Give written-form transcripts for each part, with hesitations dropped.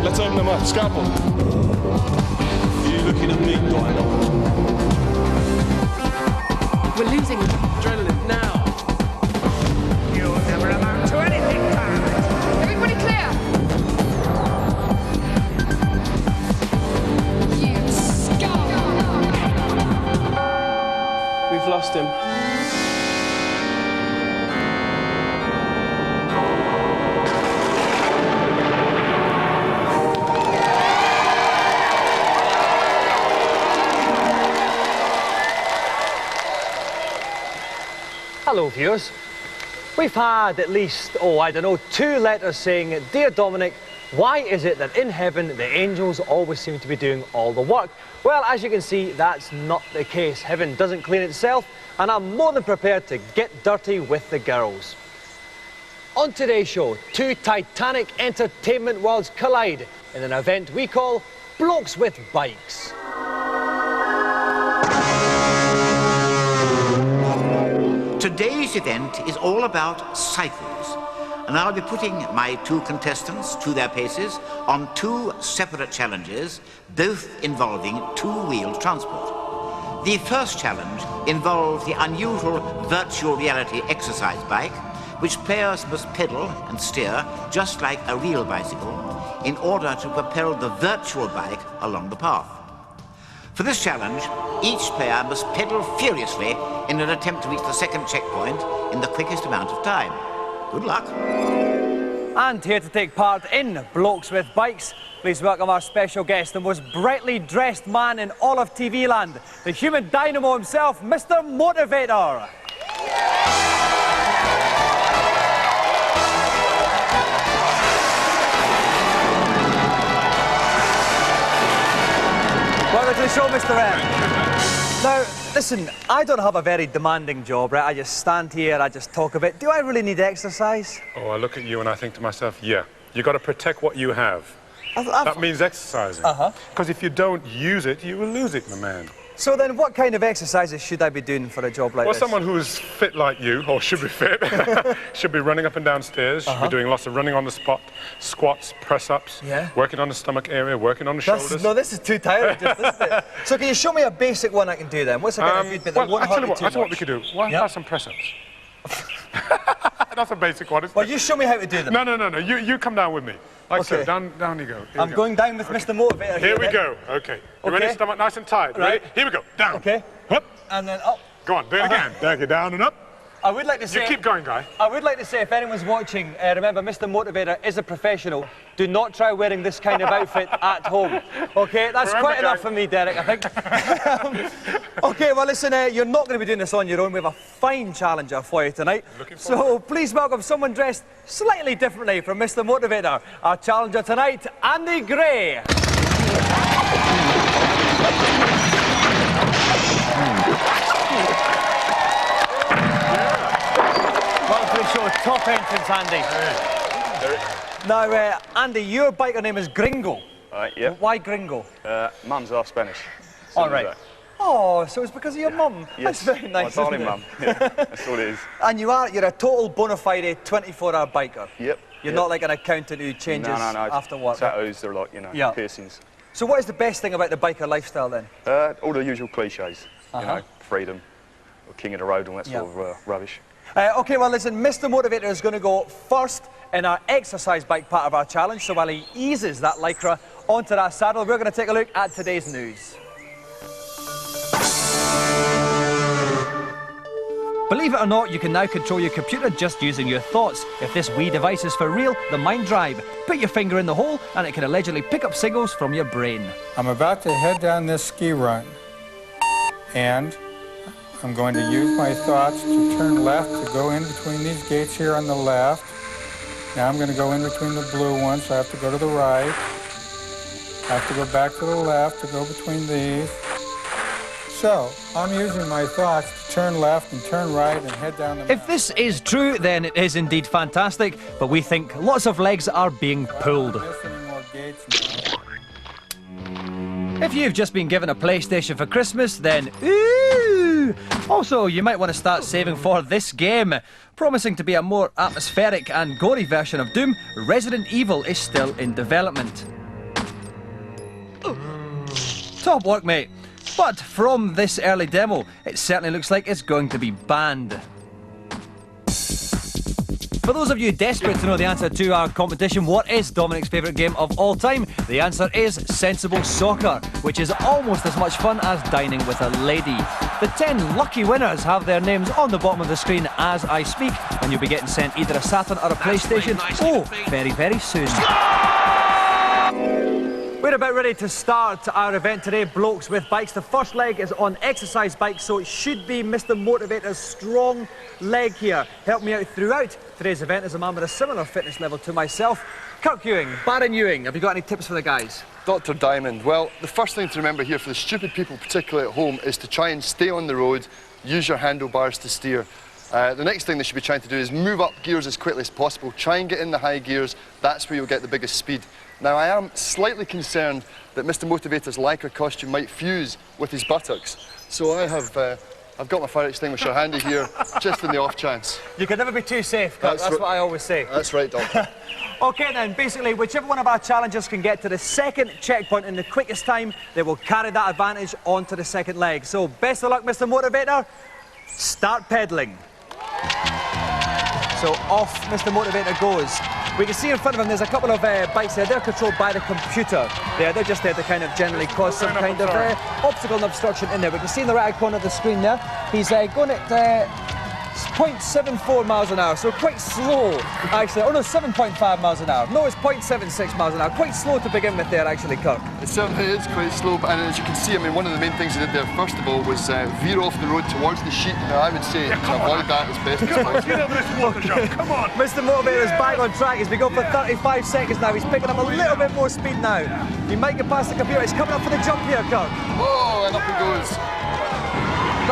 Let's open them up. Scalpel. You looking at me, Dino? We're losing adrenaline now. You'll never amount to anything, Pirate. Everybody clear! You scum! We've lost him. Hello viewers. We've had at least, I don't know, 2 letters saying, "Dear Dominic, why is it that in heaven the angels always seem to be doing all the work?" Well, as you can see, that's not the case. Heaven doesn't clean itself, and I'm more than prepared to get dirty with the girls. On today's show, 2 titanic entertainment worlds collide in an event we call Blokes with Bikes. Today's event is all about cycles, and I'll be putting my 2 contestants to their paces on 2 separate challenges, both involving 2-wheeled transport. The first challenge involves the unusual virtual reality exercise bike, which players must pedal and steer just like a real bicycle in order to propel the virtual bike along the path. For this challenge, each player must pedal furiously in an attempt to reach the second checkpoint in the quickest amount of time. Good luck. And here to take part in Blokes with Bikes, please welcome our special guest, the most brightly dressed man in all of TV land, the human dynamo himself, Mr. Motivator. Welcome to the show, Mr. M. Now, listen, I don't have a very demanding job, right? I just stand here, I just talk a bit. Do I really need exercise? Oh, I look at you and I think to myself, yeah, you got to protect what you have. That means exercising. Because if you don't use it, you will lose it, my man. So then what kind of exercises should I be doing for a job like Well, this? someone who's fit like you, or should be fit, should be running up and down stairs, should be doing lots of running on the spot, squats, press-ups, working on the stomach area, working on the shoulders. No, this is too tiring, just, isn't it? So can you show me a basic one I can do then? What's a kind of food bit that won't hurt me too much? What we could do. Why not some press-ups? That's a basic one, isn't it? Well, you show me how to do them. No. You come down with me. Like so, down you go. I'm going down with Mr. Motivator. Here we go. Okay. You ready? Stomach nice and tight. Right. Ready? Here we go. Down. Okay. Up. And then up. Go on. Do it again. Take it down and up. I would like to say... You keep going, guy. I would like to say, if anyone's watching, remember, Mr. Motivator is a professional. Do not try wearing this kind of outfit at home. Okay, that's quite enough for me, Derek, I think. Okay, well, listen, you're not going to be doing this on your own. We have a fine challenger for you tonight. So please welcome someone dressed slightly differently from Mr. Motivator. Our challenger tonight, Andy Gray. Show top entrance, Andy. Now, Andy, your biker name is Gringo. Yeah. Why Gringo? Mum's half Spanish. All right. Oh, so it's because of your mum. Yes. That's very nice. My darling mum. Yeah, that's all it is. And you're a total bona fide 24-hour biker. Yep. You're not like an accountant who changes after work. Tattoos, they're like, piercings. So what is the best thing about the biker lifestyle then? All the usual cliches. You know, freedom, or king of the road, all that sort of rubbish. Okay, well, listen, Mr. Motivator is going to go first in our exercise bike part of our challenge. So while he eases that lycra onto that saddle, we're going to take a look at today's news. Believe it or not, you can now control your computer just using your thoughts. If this wee device is for real, the Mind Drive. Put your finger in the hole and it can allegedly pick up signals from your brain. I'm about to head down this ski run, and I'm going to use my thoughts to turn left to go in between these gates here on the left. Now I'm going to go in between the blue ones, so I have to go to the right. I have to go back to the left to go between these. So, I'm using my thoughts to turn left and turn right and head down the mountain. If this is true, then it is indeed fantastic, but we think lots of legs are being pulled. If you've just been given a PlayStation for Christmas, then ooh! Also, you might want to start saving for this game. Promising to be a more atmospheric and gory version of Doom, Resident Evil is still in development. Top work, mate. But from this early demo, it certainly looks like it's going to be banned. For those of you desperate to know the answer to our competition, what is Dominic's favourite game of all time? The answer is Sensible Soccer, which is almost as much fun as dining with a lady. The 10 lucky winners have their names on the bottom of the screen as I speak, and you'll be getting sent either a Saturn or a PlayStation. Very, very soon. We're about ready to start our event today, Blokes with Bikes. The first leg is on exercise bikes, so it should be Mr. Motivator's strong leg here. Help me out throughout today's event as a man with a similar fitness level to myself. Kirk Ewing, Baron Ewing, have you got any tips for the guys? Dr. Diamond, well, the first thing to remember here for the stupid people, particularly at home, is to try and stay on the road, use your handlebars to steer. The next thing they should be trying to do is move up gears as quickly as possible. Try and get in the high gears, that's where you'll get the biggest speed. Now, I am slightly concerned that Mr. Motivator's lycra costume might fuse with his buttocks. So I've got my fire extinguisher handy here, just in the off chance. You can never be too safe, Kirk. That's what I always say. That's right, Doctor. OK then, basically, whichever one of our challengers can get to the second checkpoint in the quickest time, they will carry that advantage onto the second leg. So, best of luck, Mr. Motivator. Start pedalling. So off Mr. Motivator goes. We can see in front of him there's a couple of bikes there. They're controlled by the computer. They're just there to kind of generally cause some kind of obstacle and obstruction in there. We can see in the right corner of the screen there, he's going at 0.74 miles an hour, so quite slow actually. Oh no, 7.5 miles an hour. No, it's 0.76 miles an hour. Quite slow to begin with there actually, Kirk. It certainly is quite slow, and as you can see, I mean, one of the main things he did there first of all was veer off the road towards the sheep. Now I would say to avoid that as best as possible. Get over this water jump, come on! Mr. Motivator is back on track. He's been going for 35 seconds now. He's picking up a little bit more speed now. He might get past the computer. He's coming up for the jump here, Kirk. Oh, and up he goes.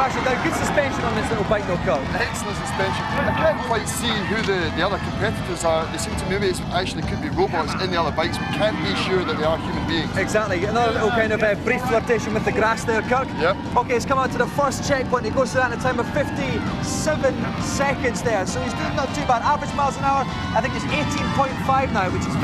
Actually, now good suspension on this little bike though, Kirk. Excellent suspension. I can't quite see who the other competitors are. They seem to maybe it actually could be robots in the other bikes. We can't be sure that they are human beings. Exactly. Another little kind of brief flirtation with the grass there, Kirk. Yep. OK, he's come out to the first checkpoint. He goes through that in a time of 57 seconds there. So he's doing not too bad. Average miles an hour, I think it's 18.5 now, which is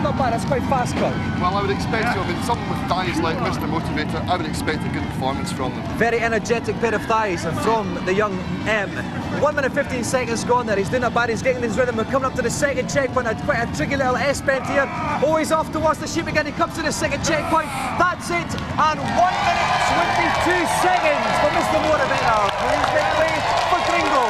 not bad. That's quite fast, Kirk. Well, I would expect so. I mean, someone with thighs like Mr. Motivator, I would expect a good performance from them. Very energetic pair of thighs from the young M. 1 minute 15 seconds gone there. He's doing that bad. He's getting his rhythm. We're coming up to the second checkpoint. Quite a tricky little S-bend here. Oh, he's off towards the sheep again. He comes to the second checkpoint. That's it. And 1 minute 22 seconds for Mr. Motivator. He's making way for Gringo.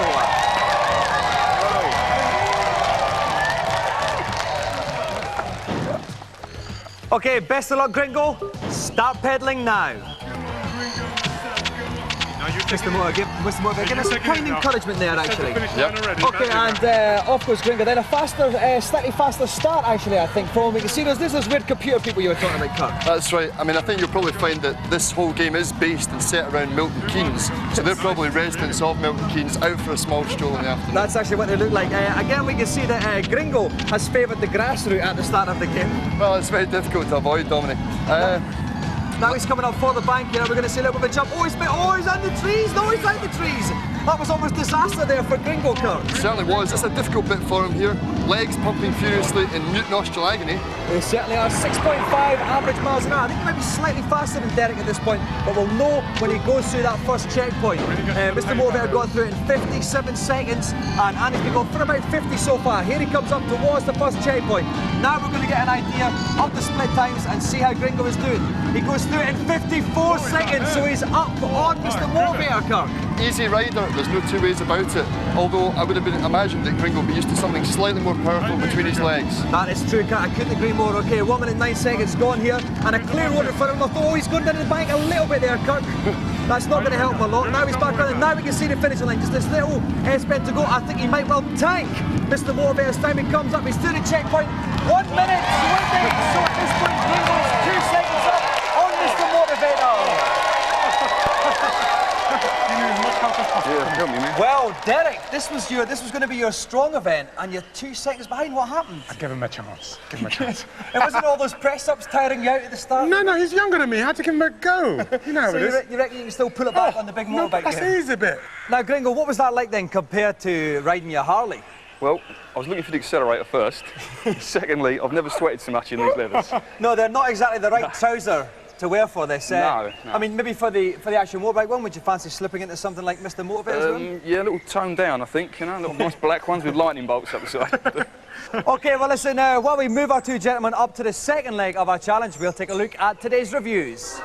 Okay, best of luck, Gringo. Start pedalling now. Mr. Motivator, give us some kind encouragement there, actually. Yep. Okay, and off goes Gringo. Then a faster, slightly faster start, actually, I think, from we can see there's those weird computer people you were talking about, Kirk. That's right. I mean, I think you'll probably find that this whole game is based and set around Milton Keynes. So they're probably residents of Milton Keynes out for a small stroll in the afternoon. That's actually what they look like. Again, we can see that Gringo has favoured the grass route at the start of the game. Well, it's very difficult to avoid, Dominic. Now he's coming up for the bank here. We're going to see a little bit of a jump. Oh, he's on the trees. No, he's out the trees. That was almost disaster there for Gringo, Kirk. It certainly was. It's a difficult bit for him here. Legs pumping furiously in mute nostril agony. They certainly are. 6.5 average miles an hour. I think he might be slightly faster than Derek at this point, but we'll know when he goes through that first checkpoint. Mr. Motivator got through it in 57 seconds, and Andy's been going for about 50 so far. Here he comes up towards the first checkpoint. Now we're going to get an idea of the split times and see how Gringo is doing. He goes through it in 54 seconds, so he's up on Mr. Motivator, Kirk. Easy rider, there's no two ways about it. Although I would have imagined that Gringo would be used to something slightly more powerful between his legs. That is true, Kirk. I couldn't agree more. Okay, 1 minute 9 seconds gone here, and a clear road in front of him. Oh, he's going down to the bank a little bit there, Kirk. That's not going to help him a lot. Now he's back on, and now we can see the finishing line. Just this little S-bend to go. I think he might well tank Mr. Motivator's time. He comes up, he's through the checkpoint. 1 minute 20. So at this point, Gringo's 2 seconds up on Mr. Motivator. Well, Derek, this was going to be your strong event, and you're 2 seconds behind. What happened? I give him a chance. Give him a chance. It wasn't all those press-ups tiring you out at the start? No, he's younger than me. I had to give him a go. You know how it is. You reckon you can still pull it back on the big motorbike? That's the easy bit. Now, Gringo, what was that like then compared to riding your Harley? Well, I was looking for the accelerator first. Secondly, I've never sweated so much in these leathers. No, they're not exactly the right trouser to wear for this. No. I mean, maybe for the actual motorbike one, would you fancy slipping into something like Mr. Motivator's one? Yeah, a little toned down, I think, you know, little nice black ones with lightning bolts up the side. OK, well listen, while we move our two gentlemen up to the second leg of our challenge, we'll take a look at today's reviews.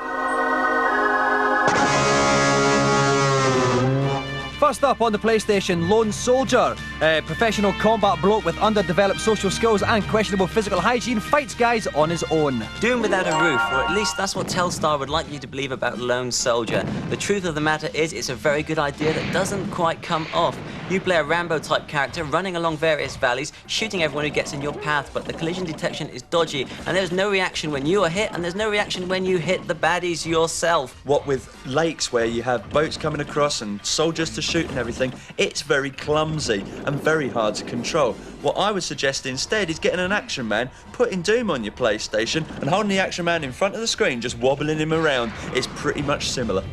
First up on the PlayStation, Lone Soldier. A professional combat bloke with underdeveloped social skills and questionable physical hygiene fights guys on his own. Doom without a roof, or at least that's what Telstar would like you to believe about Lone Soldier. The truth of the matter is it's a very good idea that doesn't quite come off. You play a Rambo-type character running along various valleys, shooting everyone who gets in your path, but the collision detection is dodgy, and there's no reaction when you are hit, and there's no reaction when you hit the baddies yourself. What with lakes where you have boats coming across and soldiers to shoot and everything, it's very clumsy and very hard to control. What I would suggest instead is getting an Action Man, putting Doom on your PlayStation and holding the Action Man in front of the screen, just wobbling him around. It's pretty much similar.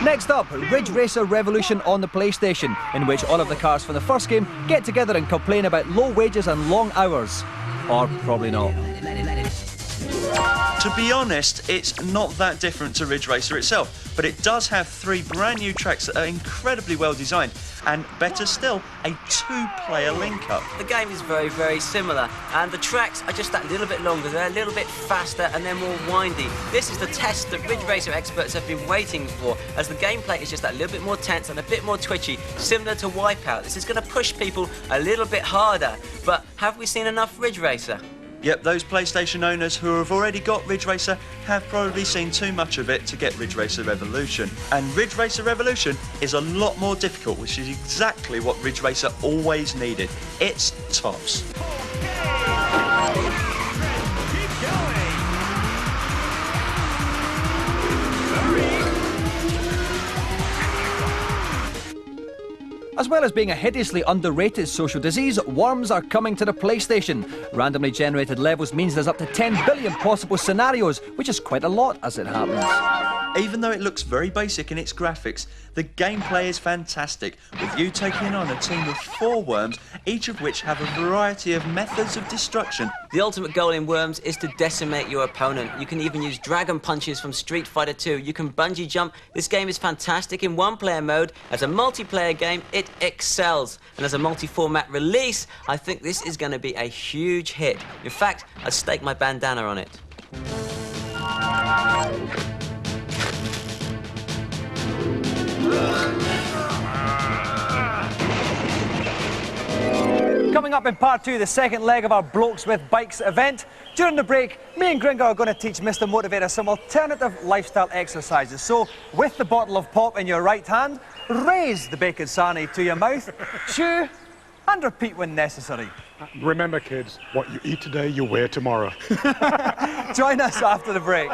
Next up, Ridge Racer Revolution on the PlayStation, in which all of the cars from the first game get together and complain about low wages and long hours. Or probably not. To be honest, it's not that different to Ridge Racer itself, but it does have 3 brand new tracks that are incredibly well designed, and better still, a 2-player link-up. The game is very, very similar, and the tracks are just that little bit longer, they're a little bit faster, and they're more windy. This is the test that Ridge Racer experts have been waiting for, as the gameplay is just that little bit more tense and a bit more twitchy, similar to Wipeout. This is going to push people a little bit harder, but have we seen enough Ridge Racer? Yep, those PlayStation owners who have already got Ridge Racer have probably seen too much of it to get Ridge Racer Revolution. And Ridge Racer Revolution is a lot more difficult, which is exactly what Ridge Racer always needed. It's tops. As well as being a hideously underrated social disease, worms are coming to the PlayStation. Randomly generated levels means there's up to 10 billion possible scenarios, which is quite a lot as it happens. Even though it looks very basic in its graphics, the gameplay is fantastic, with you taking on a team of 4 worms, each of which have a variety of methods of destruction. The ultimate goal in Worms is to decimate your opponent. You can even use dragon punches from Street Fighter 2. You can bungee jump. This game is fantastic in one-player mode. As a multiplayer game, it excels. And as a multi-format release, I think this is going to be a huge hit. In fact, I'd stake my bandana on it. Coming up in part 2, the second leg of our Blokes with Bikes event. During the break, me and Gringo are going to teach Mr. Motivator some alternative lifestyle exercises. So, with the bottle of pop in your right hand, raise the bacon sarnie to your mouth, chew, and repeat when necessary. Remember, kids, what you eat today, you wear tomorrow. Join us after the break.